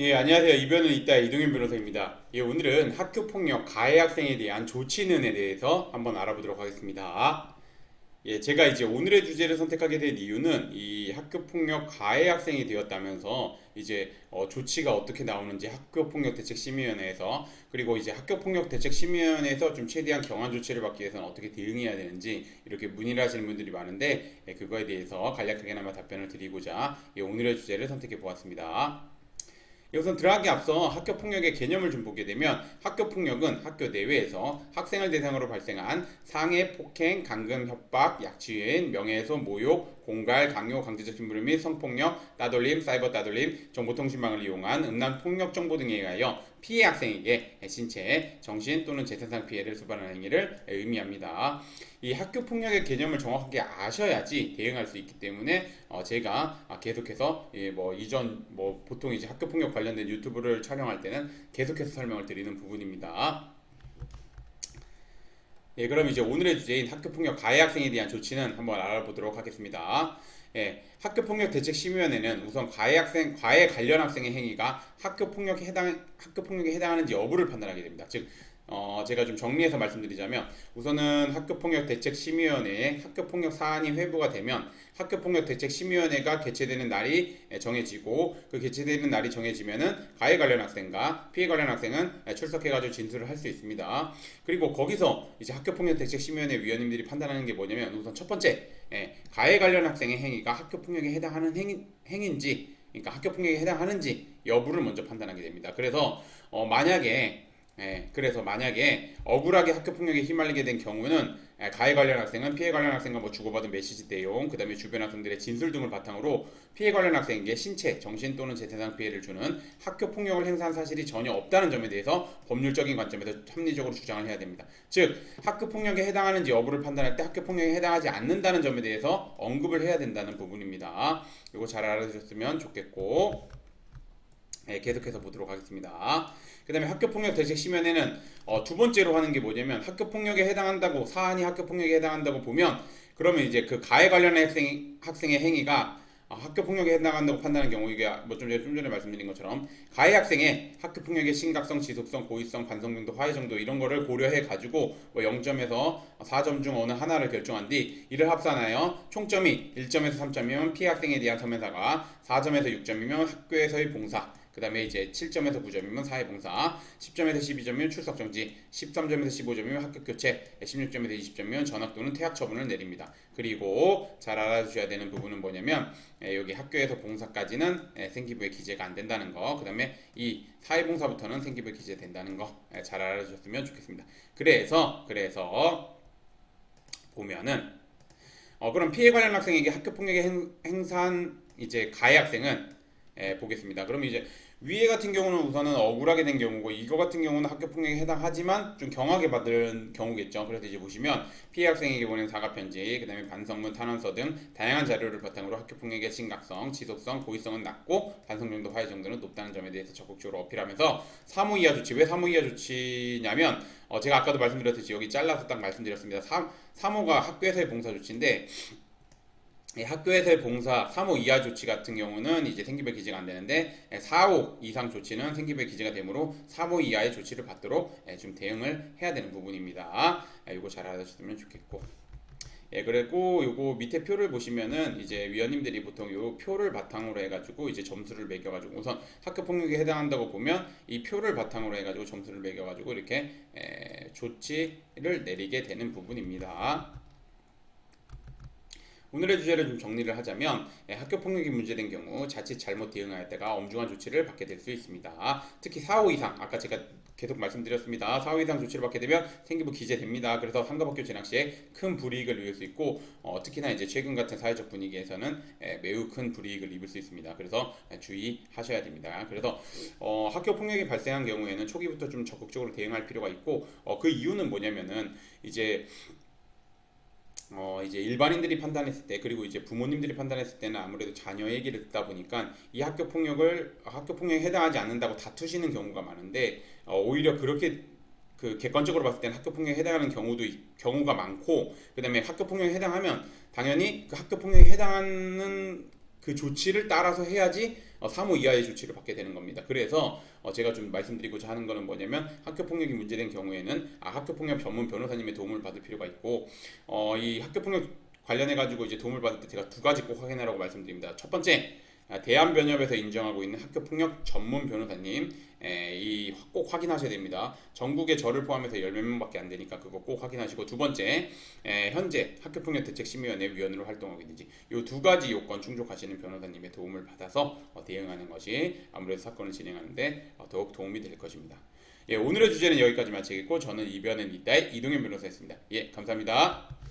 예, 안녕하세요. 이변은 있다 이동현 변호사입니다. 예, 오늘은 학교폭력 가해 학생에 대한 조치는에 대해서 한번 알아보도록 하겠습니다. 예, 제가 이제 오늘의 주제를 선택하게 된 이유는 이 학교폭력 가해 학생이 되었다면서 이제 조치가 어떻게 나오는지 학교폭력대책심의위원회에서 그리고 이제 학교폭력대책심의위원회에서 좀 최대한 경한 조치를 받기 위해서는 어떻게 대응해야 되는지 이렇게 문의를 하시는 분들이 많은데 그거에 대해서 간략하게나마 답변을 드리고자 오늘의 주제를 선택해 보았습니다. 우선 들어가기 앞서 학교 폭력의 개념을 좀 보게 되면 학교 폭력은 학교 내외에서 학생을 대상으로 발생한 상해, 폭행, 감금, 협박, 약취유인, 명예훼손, 모욕, 공갈, 강요, 강제적 침입 및 성폭력, 따돌림, 사이버 따돌림, 정보통신망을 이용한 음란 폭력 정보 등에 의하여 피해 학생에게 신체, 정신 또는 재산상 피해를 수반하는 행위를 의미합니다. 이 학교 폭력의 개념을 정확하게 아셔야지 대응할 수 있기 때문에 제가 계속해서 이전 보통 이제 학교 폭력 관련된 유튜브를 촬영할 때는 계속해서 설명을 드리는 부분입니다. 예, 그럼 이제 오늘의 주제인 학교폭력 가해 학생에 대한 조치는 한번 알아보도록 하겠습니다. 예, 학교폭력대책심의위원회는 우선 가해 관련 학생의 행위가 학교폭력에 해당하는지 여부를 판단하게 됩니다. 즉, 제가 좀 정리해서 말씀드리자면 우선은 학교폭력대책심의위원회에 학교폭력 사안이 회부가 되면 학교폭력대책심의위원회가 개최되는 날이 정해지고 그 개최되는 날이 정해지면은 가해 관련 학생과 피해 관련 학생은 출석해가지고 진술을 할 수 있습니다. 그리고 거기서 이제 학교폭력대책심의위원회 위원님들이 판단하는 게 뭐냐면 우선 첫 번째 가해 관련 학생의 행위가 학교폭력에 해당하는 행위인지 그러니까 학교폭력에 해당하는지 여부를 먼저 판단하게 됩니다. 그래서 만약에 억울하게 학교폭력에 휘말리게 된 경우는 가해 관련 학생은 피해 관련 학생과 주고받은 메시지 내용, 그 다음에 주변 학생들의 진술 등을 바탕으로 피해 관련 학생에게 신체, 정신 또는 재산상 피해를 주는 학교폭력을 행사한 사실이 전혀 없다는 점에 대해서 법률적인 관점에서 합리적으로 주장을 해야 됩니다. 즉, 학교폭력에 해당하는지 여부를 판단할 때 학교폭력에 해당하지 않는다는 점에 대해서 언급을 해야 된다는 부분입니다. 이거 잘 알아두셨으면 좋겠고 계속해서 보도록 하겠습니다. 그 다음에 학교폭력대책심의위원회는 두 번째로 하는 게 뭐냐면 사안이 학교폭력에 해당한다고 보면 그러면 이제 그 가해 관련 학생의 행위가 학교폭력에 해당한다고 판단하는 경우 이게 좀 전에 말씀드린 것처럼 가해 학생의 학교폭력의 심각성, 지속성, 고의성, 반성 정도, 화해 정도 이런 거를 고려해 가지고 0점에서 4점 중 어느 하나를 결정한 뒤 이를 합산하여 총점이 1점에서 3점이면 피해 학생에 대한 서면사과, 4점에서 6점이면 학교에서의 봉사, 그 다음에 이제 7점에서 9점이면 사회봉사, 10점에서 12점이면 출석정지, 13점에서 15점이면 합격교체, 16점에서 20점이면 전학 또는 퇴학 처분을 내립니다. 그리고 잘 알아주셔야 되는 부분은 뭐냐면 여기 학교에서 봉사까지는 생기부에 기재가 안 된다는 거, 그 다음에 이 사회봉사부터는 생기부에 기재된다는 거 잘 알아주셨으면 좋겠습니다. 그래서 보면은 그럼 피해 관련 학생에게 학교폭력에 행사한 이제 가해 학생은 보겠습니다. 그럼 이제 위에 같은 경우는 우선은 억울하게 된 경우고 이거 같은 경우는 학교폭력에 해당하지만 좀 경하게 받은 경우겠죠. 그래서 이제 보시면 피해 학생에게 보낸 사과 편지, 그 다음에 반성문, 탄원서 등 다양한 자료를 바탕으로 학교폭력의 심각성, 지속성, 고의성은 낮고 반성 정도, 화해 정도는 높다는 점에 대해서 적극적으로 어필하면서 사무 이하 조치, 왜 사무 이하 조치냐면 제가 아까도 말씀드렸듯이 여기 잘라서 딱 말씀드렸습니다. 사무가 학교에서의 봉사 조치인데 학교에서의 봉사 3호 이하 조치 같은 경우는 이제 생기부에 기재가 안 되는데 4호 이상 조치는 생기부에 기재가 되므로 3호 이하의 조치를 받도록 좀 대응을 해야 되는 부분입니다. 이거 잘 알아주셨으면 좋겠고 그리고 요거 밑에 표를 보시면은 이제 위원님들이 보통 요 표를 바탕으로 해가지고 이제 점수를 매겨가지고 우선 학교 폭력에 해당한다고 보면 이 표를 바탕으로 해가지고 점수를 매겨가지고 이렇게 조치를 내리게 되는 부분입니다. 오늘의 주제를 좀 정리를 하자면 학교폭력이 문제된 경우 자칫 잘못 대응하였다가 엄중한 조치를 받게 될 수 있습니다. 특히 4호 이상 아까 제가 계속 말씀드렸습니다. 4호 이상 조치를 받게 되면 생기부 기재됩니다. 그래서 상가학교 진학 시에 큰 불이익을 입을 수 있고 특히나 이제 최근 같은 사회적 분위기에서는 매우 큰 불이익을 입을 수 있습니다. 그래서 주의하셔야 됩니다. 그래서 학교 폭력이 발생한 경우에는 초기부터 좀 적극적으로 대응할 필요가 있고 그 이유는 뭐냐면은 이제 일반인들이 판단했을 때 그리고 이제 부모님들이 판단했을 때는 아무래도 자녀 얘기를 듣다 보니까 이 학교폭력에 해당하지 않는다고 다투시는 경우가 많은데 오히려 그렇게 그 객관적으로 봤을 때는 학교폭력에 해당하는 경우가 많고 그 다음에 학교폭력에 해당하면 당연히 그 학교폭력에 해당하는 그 조치를 따라서 해야지 사무 이하의 조치를 받게 되는 겁니다. 그래서 제가 좀 말씀드리고자 하는 거는 뭐냐면 학교 폭력이 문제된 경우에는 학교 폭력 전문 변호사님의 도움을 받을 필요가 있고 이 학교 폭력 관련해 가지고 이제 도움을 받을 때 제가 두 가지 꼭 확인하라고 말씀드립니다. 첫 번째, 대한변협에서 인정하고 있는 학교폭력 전문 변호사님 이 꼭 확인하셔야 됩니다. 전국에 저를 포함해서 열 몇 명밖에 안 되니까 그거 꼭 확인하시고, 두 번째, 현재 학교폭력 대책심의위원회 위원으로 활동하고 있는지 이 두 가지 요건 충족하시는 변호사님의 도움을 받아서 대응하는 것이 아무래도 사건을 진행하는데 더욱 도움이 될 것입니다. 예, 오늘의 주제는 여기까지 마치겠고 저는 이변은 이따의 이동현 변호사였습니다. 예, 감사합니다.